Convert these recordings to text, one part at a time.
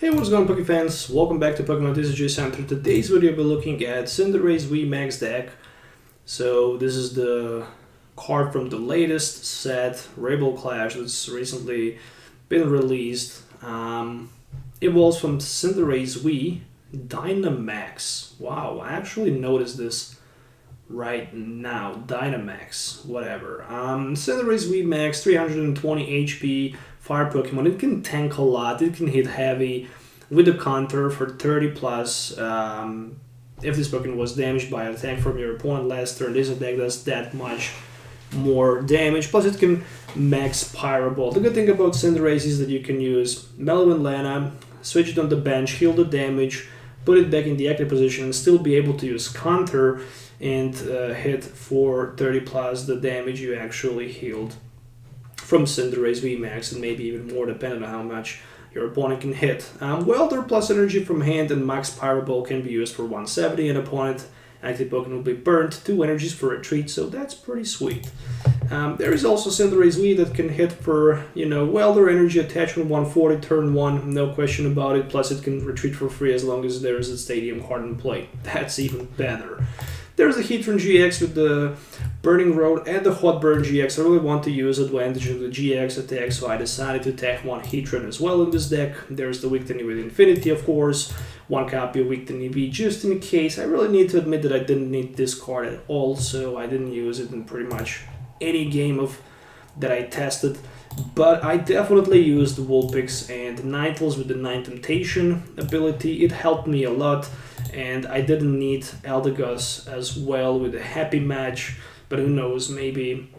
Hey, what's going on, Poke fans? Welcome back to Pokemon TCG Center. Today's video we're looking at Cinderace VMAX deck. So this is the card from the latest set, Rebel Clash, that's recently been released. It was from Cinderace V Dynamax. Wow, I actually noticed this right now. Dynamax, whatever. Cinderace VMAX, 320 HP. Fire Pokemon. It can tank a lot, it can hit heavy with a counter for 30 plus. If this Pokemon was damaged by an attack from your opponent last turn, this attack does that much more damage. Plus it can max Pyro Ball. The good thing about Cinderace is that you can use Mellow and Lana, switch it on the bench, heal the damage, put it back in the active position and still be able to use counter and hit for 30 plus the damage you actually healed from Cinderace VMAX, and maybe even more depending on how much your opponent can hit. Welder plus energy from hand and max Pyro Ball can be used for 170, and opponent active Pokemon will be burnt 2 energies for retreat, so that's pretty sweet. There is also Cinderace V that can hit for, Welder energy attachment 140 turn 1, no question about it, plus it can retreat for free as long as there is a stadium card in play. That's even better. There's the Heatran GX with the Burning Road and the Hot Burn GX. I really want to use advantage of the GX attack, so I decided to attack one Heatran as well in this deck. There's the Victini with Infinity, of course, one copy of Victini V just in case. I really need to admit that I didn't need this card at all, so I didn't use it in pretty much any game that I tested. But I definitely used the Vulpix and Ninetales with the Nine Temptation ability. It helped me a lot, and I didn't need Eldegoss as well with a Happy Match, but who knows, maybe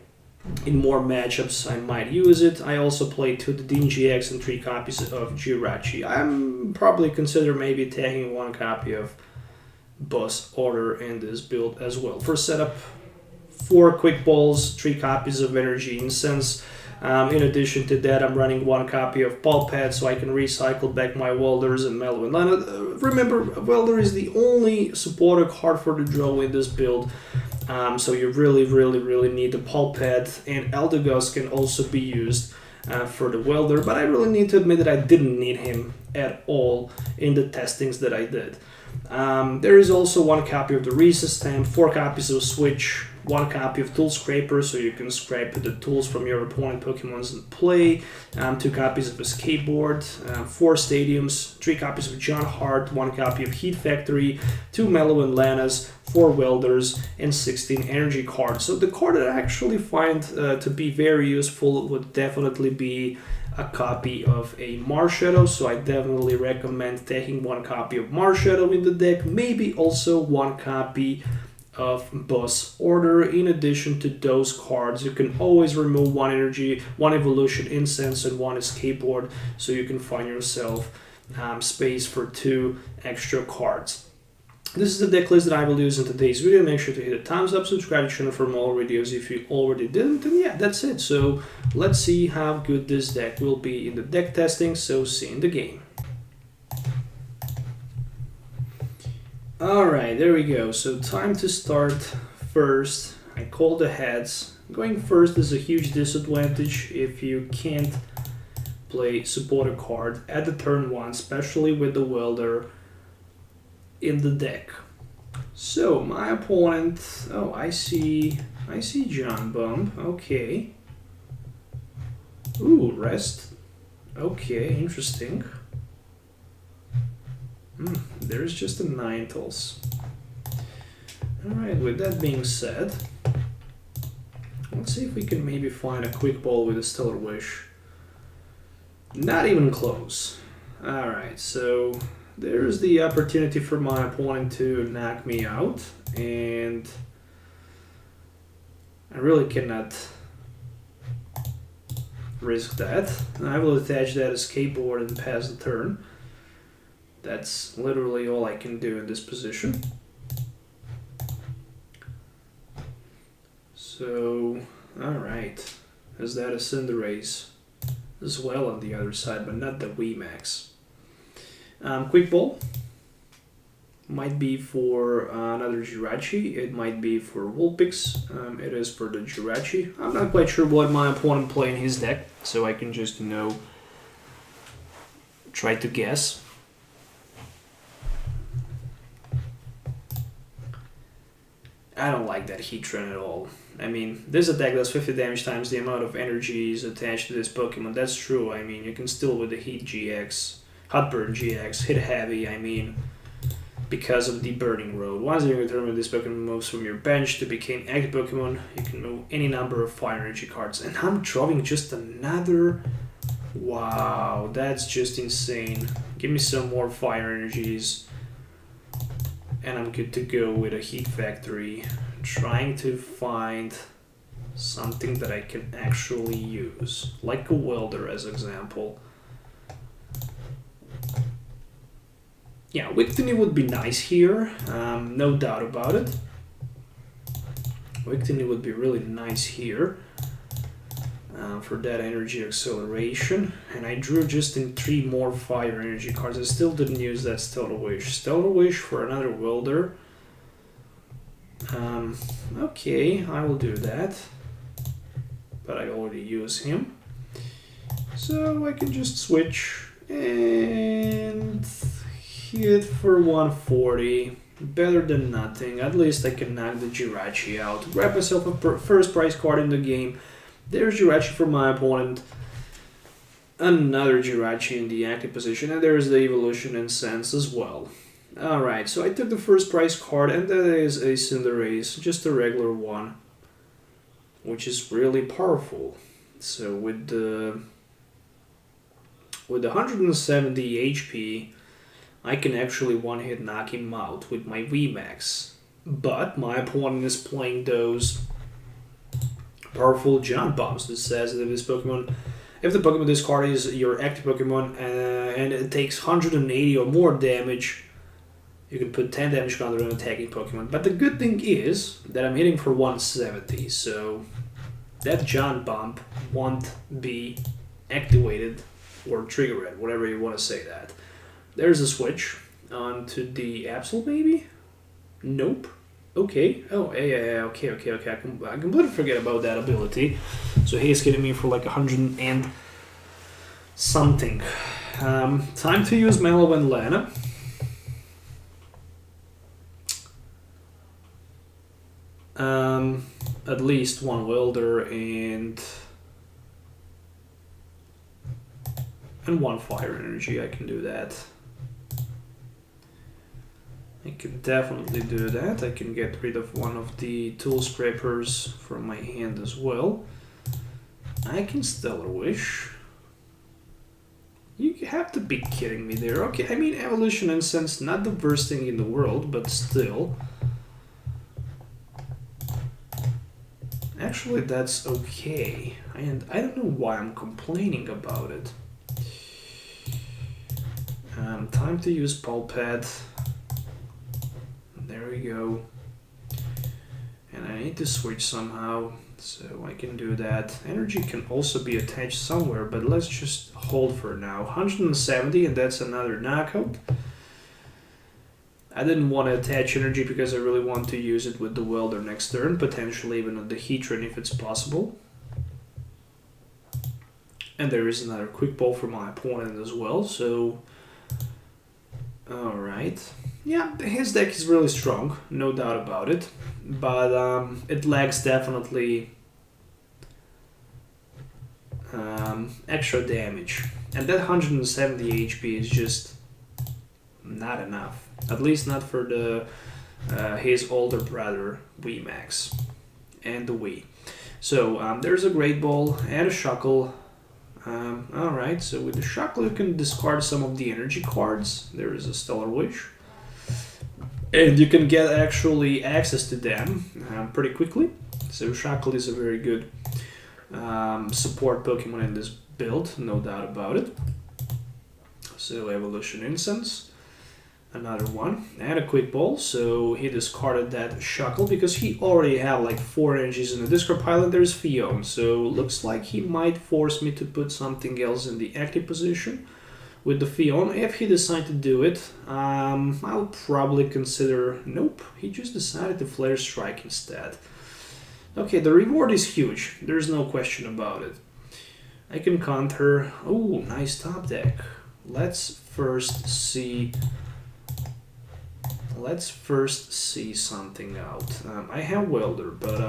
in more matchups I might use it. I also played 2 Dedenne GX and 3 copies of Jirachi. I'm probably consider maybe taking 1 copy of Boss Order in this build as well. For setup, 4 Quick Balls, 3 copies of Energy Incense. In addition to that, I'm running 1 copy of Pulpad so I can recycle back my Welders and Mellow and Lana. Remember, Welder is the only supporter card for the draw in this build, so you really need the Pulpad, and Eldegoss can also be used for the Welder, but I really need to admit that I didn't need him at all in the testings that I did. There is also 1 copy of the Reese's Stamp, 4 copies of Switch, 1 copy of Tool Scraper, so you can scrape the tools from your opponent Pokemons in play, 2 copies of a Skateboard, 4 Stadiums, 3 copies of John Hart, 1 copy of Heat Factory, 2 Mellow and Lanas, 4 Welders, and 16 Energy cards. So the card that I actually find to be very useful would definitely be a copy of a Marshadow, so I definitely recommend taking 1 copy of Marshadow in the deck, maybe also 1 copy of Boss Order. In addition to those cards, you can always remove 1 energy, 1 evolution incense, and 1 escape board, so you can find yourself space for 2 extra cards. This is the deck list that I will use in today's video. Make sure to hit a thumbs up, subscribe to the channel for more videos if you already didn't, and yeah, that's it. So let's see how good this deck will be in the deck testing, so see you in the game. Alright, there we go. So time to start first. I call the heads. Going first is a huge disadvantage if you can't play supporter card at the turn 1, especially with the Welder in the deck. So my opponent, oh, I see John Bump. Okay. Ooh, rest. Okay, interesting. There's just a Ninetales. Alright, with that being said, let's see if we can maybe find a Quick Ball with a Stellar Wish. Not even close. Alright, so there's the opportunity for my opponent to knock me out, and I really cannot risk that. I will attach that escape board and pass the turn. That's literally all I can do in this position. So, alright. Is that a Cinderace as well on the other side, but not the VMAX. Quick Ball might be for another Jirachi, it might be for Vulpix, it is for the Jirachi. I'm not quite sure what my opponent play in his deck, so I can just, try to guess. I don't like that Heatran at all. I mean, this attack does 50 damage times the amount of energy is attached to this Pokemon. That's true. I mean, you can still with the Heat GX, Hot Burn GX, hit heavy, I mean, because of the Burning Road. Once you determine this Pokemon moves from your bench to become active Pokemon, you can move any number of Fire Energy cards. And I'm drawing just another... Wow, that's just insane. Give me some more Fire Energies. And I'm good to go with a Heat Factory. Trying to find something that I can actually use. Like a welder as example. Yeah, Victini would be nice here, no doubt about it. Victini would be really nice here for that energy acceleration. And I drew just in 3 more Fire Energy cards. I still didn't use that Stellar Wish. Stellar Wish for another welder. Okay, I will do that. But I already use him. So I can just switch and... hit for 140, better than nothing. At least I can knock the Jirachi out. Grab myself a first prize card in the game. There's Jirachi for my opponent. Another Jirachi in the active position, and there's the Evolution Incense as well. Alright, so I took the first prize card, and that is a Cinderace, just a regular one, which is really powerful. So with the 170 HP, I can actually one-hit knock him out with my VMAX. But my opponent is playing those powerful Giant Bombs that says that if the Pokemon this card is your active Pokemon and it takes 180 or more damage, you can put 10 damage counter on attacking Pokemon. But the good thing is that I'm hitting for 170, so that Giant Bomb won't be activated or triggered, whatever you want to say that. There's a switch onto the Absol, maybe? Nope. Okay. Oh, yeah, okay. I completely forget about that ability. So he's hitting me for like 100 and something. Time to use Mallow and Lana. At least one welder and one Fire Energy. I can do that. I can definitely do that. I can get rid of one of the Tool Scrapers from my hand as well. I can Stellar Wish. You have to be kidding me there. Okay, I mean, Evolution Incense, not the worst thing in the world, but still. Actually, that's okay. And I don't know why I'm complaining about it. Time to use Pulpad. There we go. And I need to switch somehow, so I can do that. Energy can also be attached somewhere, but let's just hold for now. 170, and that's another knockout. I didn't want to attach energy because I really want to use it with the welder next turn, potentially even with the Heatran if it's possible. And there is another quick ball for my opponent as well, so... Alright. Yeah, his deck is really strong, no doubt about it, but it lacks definitely extra damage. And that 170 HP is just not enough. At least not for the his older brother, VMAX, and the Wii. So there's a Great Ball and a Shuckle. Alright, so with the Shuckle you can discard some of the energy cards. There is a Stellar Wish. And you can get actually access to them pretty quickly. So Shuckle is a very good support Pokemon in this build, no doubt about it. So Evolution Incense. Another one, and a Quick Ball, so he discarded that Shuckle because he already had like 4 energies in the discard pile, and there's Fion, so looks like he might force me to put something else in the active position with the Fion. If he decides to do it, I'll probably consider... Nope, he just decided to Flare Strike instead. Okay, the reward is huge, there's no question about it. I can counter... Oh, nice top deck. Let's first see... let's first see something out. I have Welder, but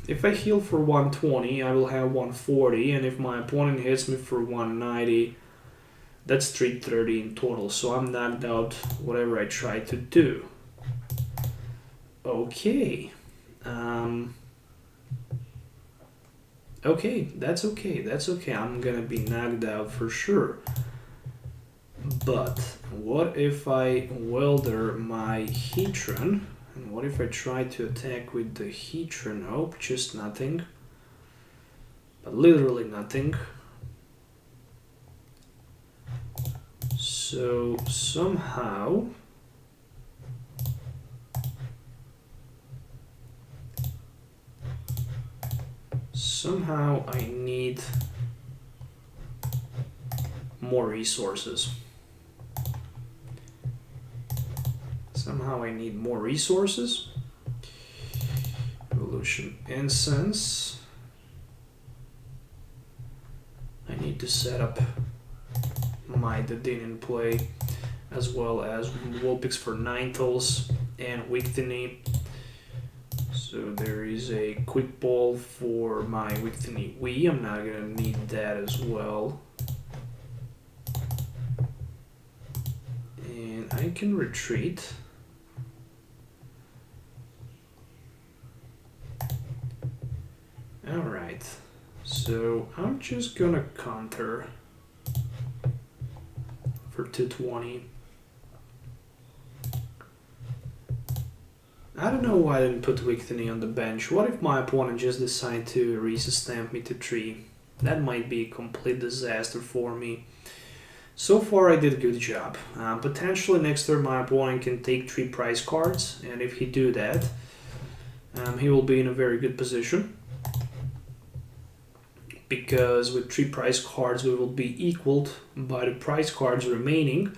if I heal for 120, I will have 140, and if my opponent hits me for 190, that's 330 in total, so I'm knocked out whatever I try to do. Okay. Okay, that's okay. I'm gonna be knocked out for sure. But what if I welder my Heatran? And what if I try to attack with the Heatran? Oh, just nothing. But literally nothing. So somehow I need more resources. Evolution Incense. I need to set up my Dedenne in play, as well as Vulpix for Ninetales and Wictini. So there is a Quick Ball for my Wictini Wii. I'm not gonna need that as well. And I can retreat. Alright, so I'm just gonna counter for 220. I don't know why I didn't put Wictini on the bench. What if my opponent just decided to restamp me to 3? That might be a complete disaster for me. So far I did a good job. Potentially next turn my opponent can take 3 prize cards, and if he do that, he will be in a very good position. Because with 3 prize cards we will be equaled by the prize cards remaining,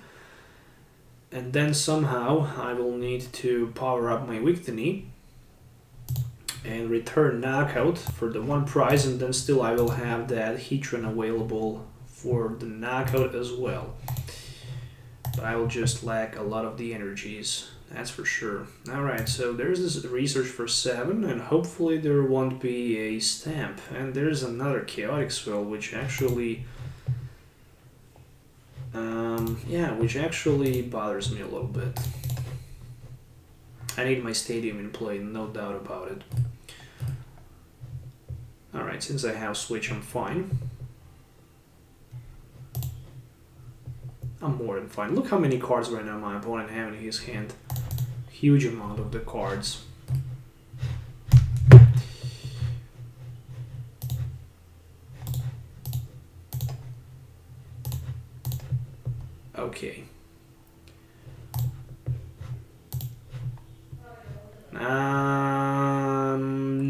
and then somehow I will need to power up my Wictini and return knockout for the 1 prize, and then still I will have that Heatran available for the knockout as well. But I will just lack a lot of the energies, that's for sure. Alright, so there's this research for 7, and hopefully there won't be a stamp. And there's another Chaotic Swell, which actually bothers me a little bit. I need my stadium in play, no doubt about it. Alright, since I have Switch, I'm fine. I'm more than fine. Look how many cards right now my opponent has in his hand. Huge amount of the cards. Okay.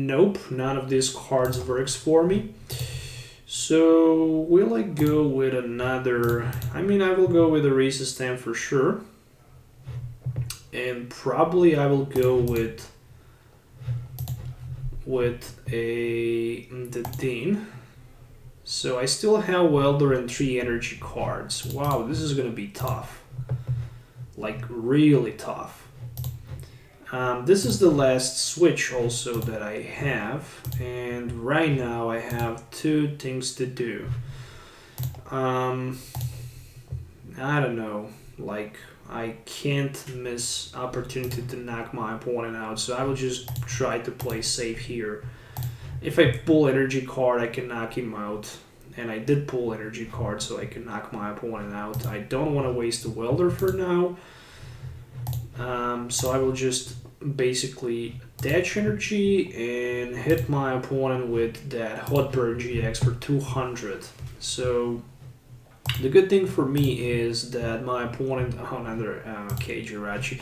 Nope, none of these cards works for me. So will I go with another? I mean, I will go with a Reese's stamp for sure, and probably I will go with a Dedenne. So I still have Welder and 3 energy cards. Wow, this is gonna be tough, like really tough. This is the last switch also that I have, and right now I have 2 things to do. I don't know, like I can't miss opportunity to knock my opponent out, so I will just try to play safe here. If I pull energy card, I can knock him out, and I did pull energy card, so I can knock my opponent out. I don't want to waste a Welder for now. So I will just basically attach energy and hit my opponent with that Hot Burn GX for 200. So the good thing for me is that my opponent, Jirachi,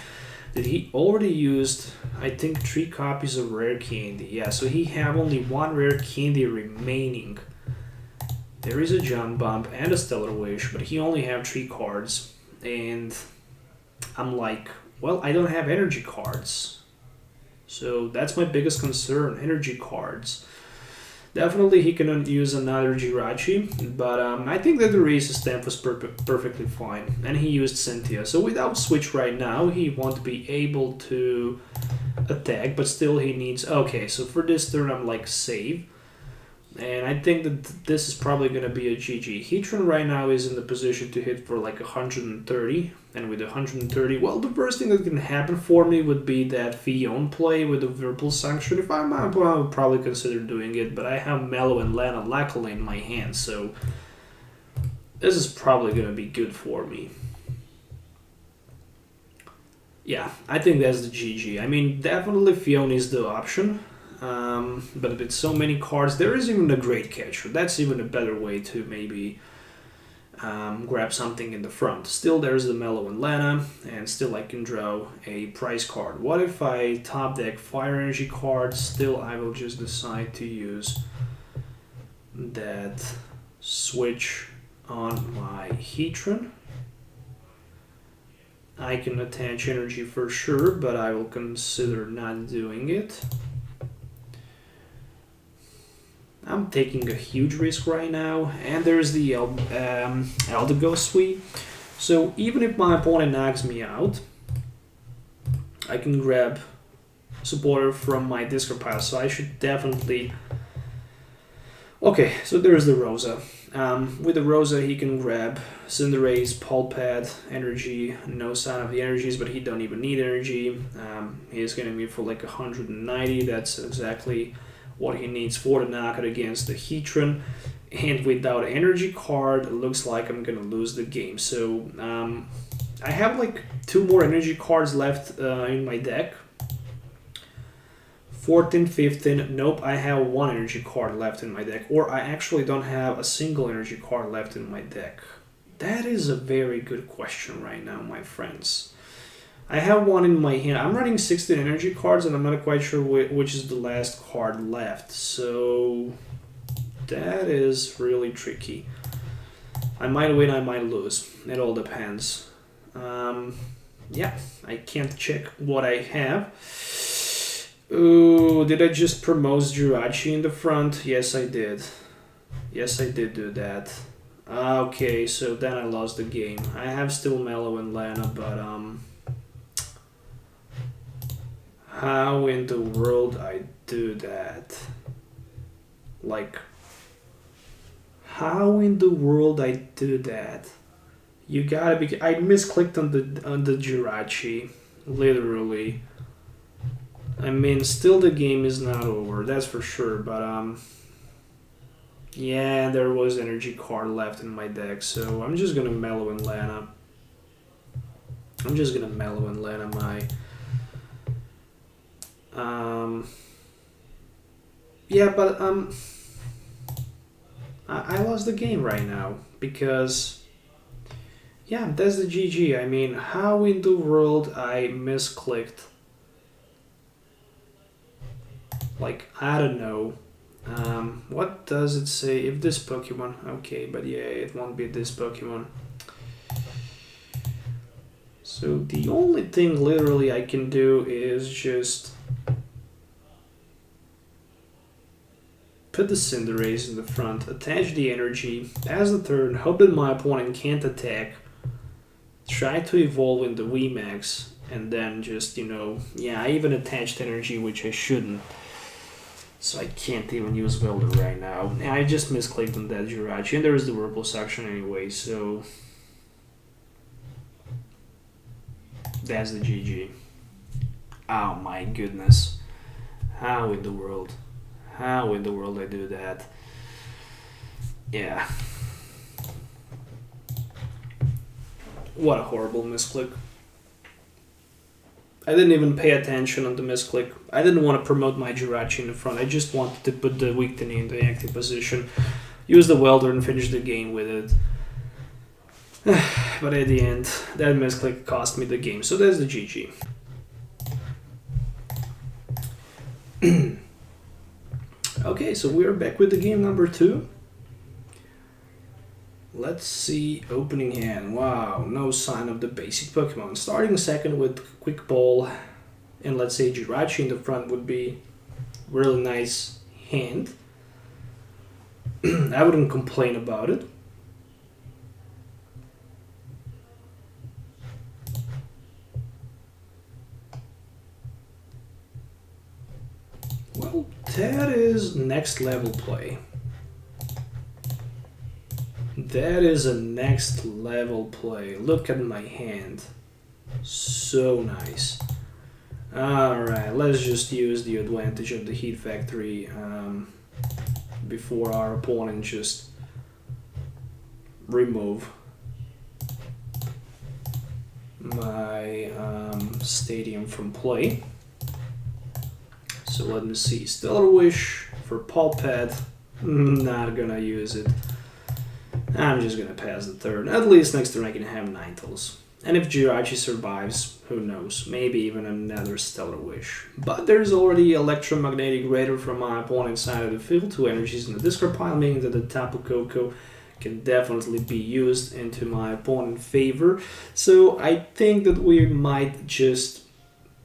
that he already used, I think, 3 copies of Rare Candy. Yeah, so he have only 1 Rare Candy remaining. There is a Jump Bump and a Stellar Wish, but he only have 3 cards. And I'm like, well, I don't have energy cards. So that's my biggest concern, energy cards. Definitely he can use another Jirachi, but I think that the Reese's stamp was perfectly fine, and he used Cynthia. So without switch right now, he won't be able to attack, but still he needs... Okay, so for this turn I'm like save, and I think that this is probably going to be a GG. Heatran right now is in the position to hit for like 130, and with 130, well, the worst thing that can happen for me would be that Fion play with the Whirlpool Sanction. If I'm my opponent, I would probably consider doing it, but I have Mellow and Lana luckily in my hand, so this is probably going to be good for me. Yeah, I think that's the GG. I mean, definitely Fion is the option. But with so many cards, there is even a Great Catcher. That's even a better way to maybe grab something in the front. Still, there's the Mellow and Lana, and still I can draw a prize card. What if I top deck Fire Energy cards? Still, I will just decide to use that switch on my Heatran. I can attach energy for sure, but I will consider not doing it. I'm taking a huge risk right now, and there's the Eldegoss Suite. So even if my opponent knocks me out, I can grab supporter from my discard pile, so I should definitely... Okay, so there's the Rosa. With the Rosa, he can grab Cinderace, Pulpad, Energy, no sign of the energies, but he don't even need energy. He's getting me for like 190, that's exactly what he needs for the knockout against the Heatran. And without energy card, it looks like I'm gonna lose the game. So I have like 2 more energy cards left in my deck. 14, 15, nope, I have 1 energy card left in my deck. Or I actually don't have a single energy card left in my deck. That is a very good question right now, my friends. I have 1 in my hand. I'm running 16 energy cards, and I'm not quite sure which is the last card left. So that is really tricky. I might win, I might lose. It all depends. Yeah, I can't check what I have. Ooh, did I just promote Jirachi in the front? Yes, I did. Yes, I did do that. Okay, so then I lost the game. I have still Mellow and Lana, but how in the world I do that? Like, how in the world I do that? You gotta be... I misclicked on the Jirachi, literally. I mean, still the game is not over, that's for sure, but yeah, there was energy card left in my deck, so I'm just gonna Mellow and Lana. I'm just gonna Mellow and Lana my... yeah, but I lost the game right now, because... Yeah, that's the GG. I mean, how in the world I misclicked? Like, I don't know. What does it say? If this Pokemon... Okay, but yeah, it won't be this Pokemon. So the only thing literally I can do is just... put the Cinderace in the front, attach the energy, pass the turn, hope that my opponent can't attack, try to evolve in the VMAX, and then just, you know... Yeah, I even attached energy, which I shouldn't. So I can't even use Welder right now. And I just misclicked on that Jirachi, and there is the Whirlpool section anyway, so... That's the GG. Oh my goodness. How in the world? How in the world I do that? Yeah. What a horrible misclick. I didn't even pay attention on the misclick. I didn't want to promote my Jirachi in the front. I just wanted to put the Victini in the active position, use the Welder, and finish the game with it. But at the end, that misclick cost me the game. So that's the GG. Okay, so we're back with the game number 2. Let's see, opening hand. Wow, no sign of the basic Pokemon. Starting second with Quick Ball and let's say Jirachi in the front would be really nice hand. I wouldn't complain about it. Well, that is next level play. That is a next level play. Look at my hand. So nice. Alright, let's just use the advantage of the Heat Factory before our opponent just remove my stadium from play. So let me see. Stellar Wish for Pulpad. Not gonna use it. I'm just gonna pass the turn. At least next turn I can have Ninetales. And if Jirachi survives, who knows, maybe even another Stellar Wish. But there's already Electromagnetic Radar from my opponent's side of the field, 2 energies in the discard pile, meaning that the Tapu Koko can definitely be used into my opponent's favor. So I think that we might just...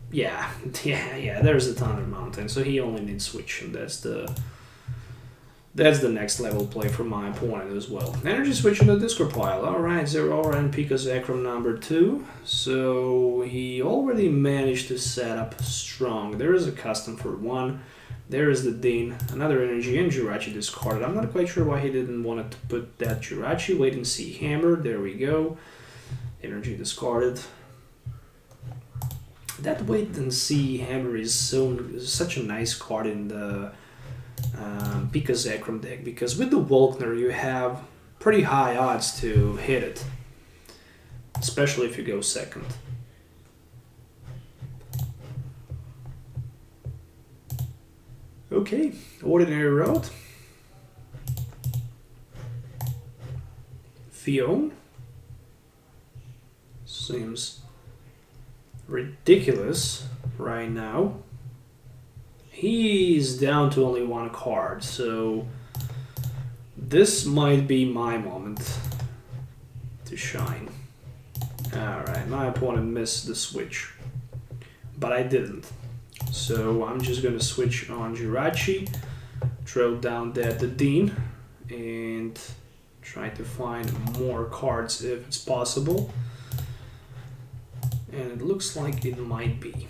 Yeah, there's a Thunder Mountain, so he only needs Switch, and that's the next level play for my opponent as well. Energy Switch in the discard pile. Alright, Zeraora and Picazecrum number 2. So he already managed to set up strong. There is a custom for 1. There is the Dean, another energy, and Jirachi discarded. I'm not quite sure why he didn't want to put that Jirachi. Wait and see. Hammer, there we go. Energy discarded. That wait and see Hammer is such a nice card in the Picazecrum deck, because with the Volkner you have pretty high odds to hit it, especially if you go second. Okay, Ordinary Road. Theo. Seems ridiculous right now. He's down to only 1 card, so this might be my moment to shine. Alright, my opponent missed the switch, but I didn't. So I'm just gonna switch on Jirachi, throw down that the Dean, and try to find more cards if it's possible. And it looks like it might be.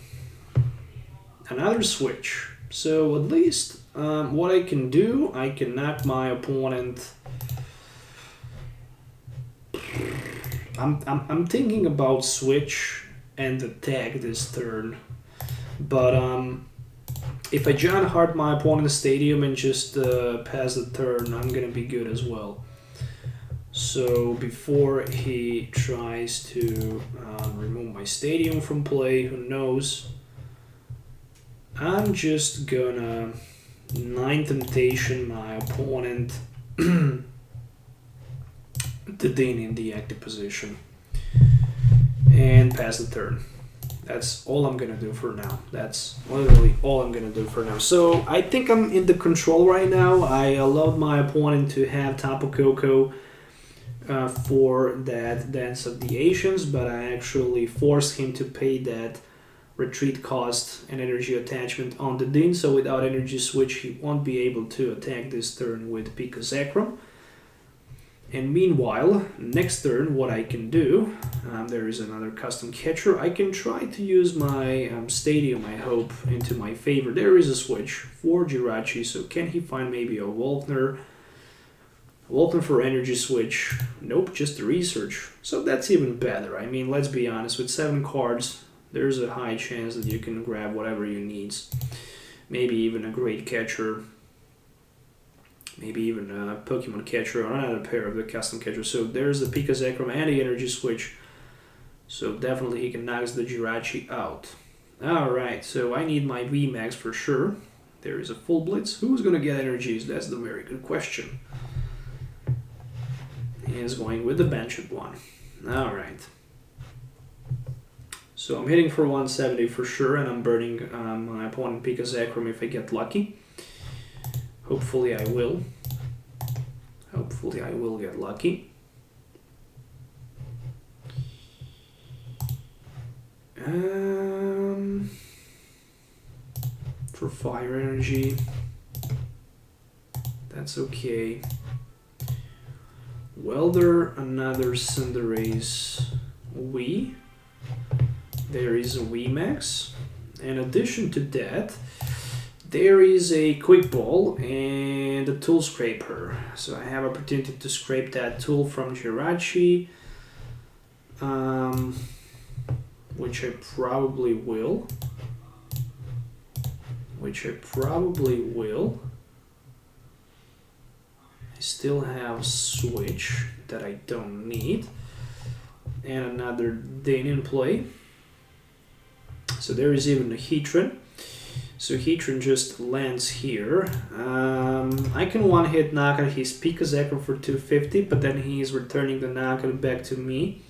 Another switch. So at least what I can do, I can knock my opponent. I'm thinking about switch and attack this turn, but if I giant heart my opponent's stadium and just pass the turn, I'm gonna be good as well. So before he tries to remove my stadium from play, who knows, I'm just gonna 9 Temptation my opponent the Dean in the active position and pass the turn. That's all I'm gonna do for now. That's literally all I'm gonna do for now. So I think I'm in the control right now. I allowed my opponent to have Tapu Koko for that Dance of the Asians, but I actually forced him to pay that retreat cost and energy attachment on the Dean, so without energy switch he won't be able to attack this turn with Picazecrum. And meanwhile, next turn what I can do, there is another custom catcher, I can try to use my stadium, I hope, into my favor. There is a switch for Jirachi, so can he find maybe a Volkner? Volkner for energy switch, nope, just a research. So that's even better. I mean, let's be honest, with 7 cards, there's a high chance that you can grab whatever you need. Maybe even a great catcher. Maybe even a Pokemon catcher or another pair of the custom catchers. So there's the Picazecrum and the energy switch. So definitely he can knock the Jirachi out. Alright, so I need my VMAX for sure. There is a full blitz. Who's going to get energies? That's the very good question. He is going with the benched one. Alright. So I'm hitting for 170 for sure, and I'm burning my opponent Picazecrum if I get lucky. Hopefully I will. Hopefully I will get lucky. For fire energy, that's okay. Welder, another Cinderace Wii. There is a VMAX. In addition to that, there is a quick ball and a tool scraper. So I have opportunity to scrape that tool from Cinderace, which I probably will. I still have Switch that I don't need. And another Dane in play. So there is even a Heatran. So Heatran just lands here. I can one-hit knock out his Pikazakur for 250, but then he is returning the knockout back to me.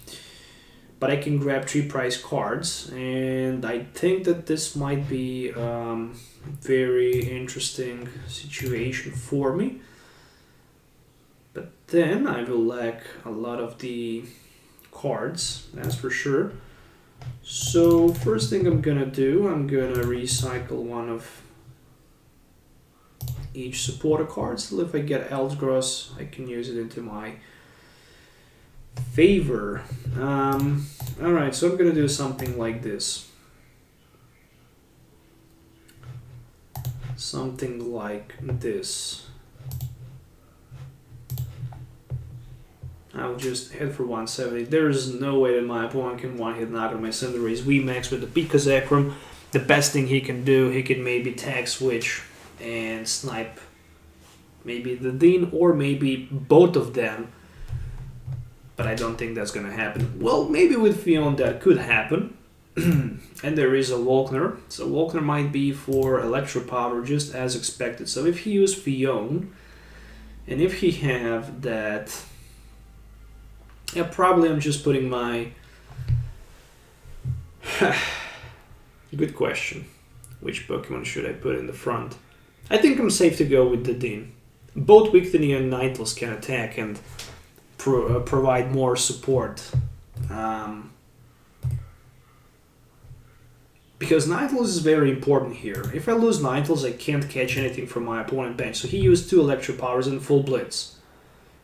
But I can grab 3 prize cards, and I think that this might be very interesting situation for me. But then I will lack a lot of the cards, that's for sure. So first thing I'm gonna do, I'm gonna recycle one of each supporter card. So if I get Eldegoss, I can use it into my favor. Alright, so I'm gonna do something like this. Something like this. I'll just hit for 170. There is no way that my opponent can one-hit knock out my Cinderace VMAX with the Pikazakur. The best thing he can do, he can maybe tag switch and snipe maybe the Dean or maybe both of them. But I don't think that's gonna happen. Well, maybe with Fion that could happen. And there is a Volkner. So Volkner might be for Electro Power just as expected. So if he use Fion, and if he have that... Yeah, probably I'm just putting my... Good question. Which Pokemon should I put in the front? I think I'm safe to go with the Dean. Both Victini and Ninetales can attack and provide more support. Because Ninetales is very important here. If I lose Ninetales, I can't catch anything from my opponent bench. So he used 2 Electro Powers and full Blitz.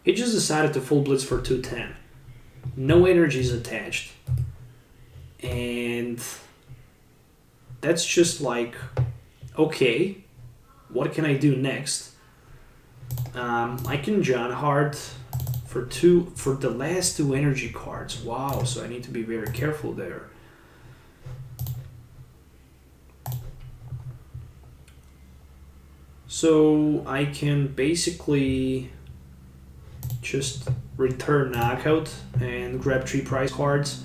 He just decided to full Blitz for 210. No energies attached. And that's just like, okay, what can I do next? I can John Hart for the last 2 energy cards. Wow, so I need to be very careful there. So I can basically just return knockout and grab 3 prize cards.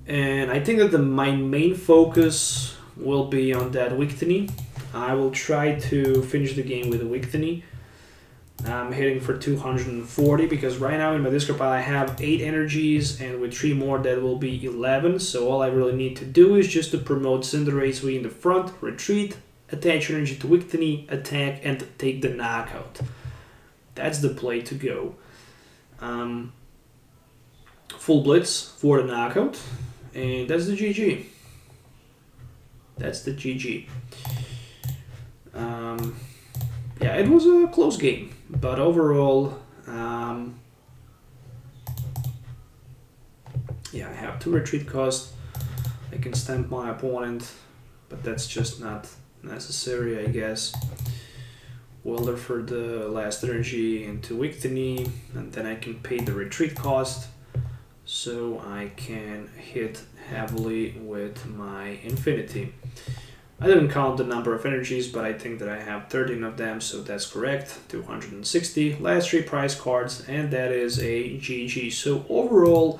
And I think that my main focus will be on that Victini. I will try to finish the game with a Victini. I'm hitting for 240 because right now in my discard pile I have 8 energies, and with 3 more that will be 11. So all I really need to do is just to promote Cinderace in the front, retreat, attach energy to Victini, attack, and take the knockout. That's the play to go. Full Blitz for the knockout, and that's the GG. That's the GG. Yeah, it was a close game, but overall, yeah, I have 2 retreat cost. I can stamp my opponent, but that's just not necessary, I guess. Welder for the last energy into Victini, and then I can pay the retreat cost, so I can hit heavily with my Infinity. I didn't count the number of energies, but I think that I have 13 of them, so that's correct. 260, last 3 prize cards, and that is a GG. So overall,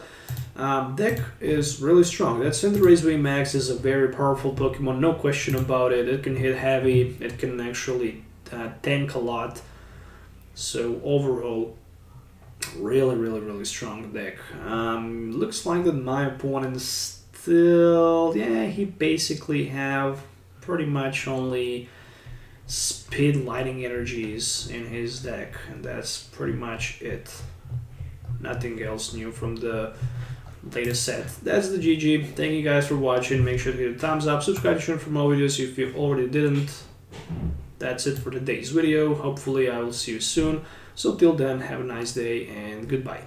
deck is really strong. That Cinderace VMAX is a very powerful Pokemon, no question about it. It can hit heavy, it can actually tank a lot. So overall, really strong deck. Looks like that my opponent still, yeah, he basically have pretty much only speed lightning energies in his deck, and that's pretty much it. Nothing else new from the latest set. That's the GG. Thank you guys for watching. Make sure to hit a thumbs up, subscribe to channel for more videos if you already didn't. that's it for today's video. Hopefully I will see you soon. So till then, have a nice day and goodbye.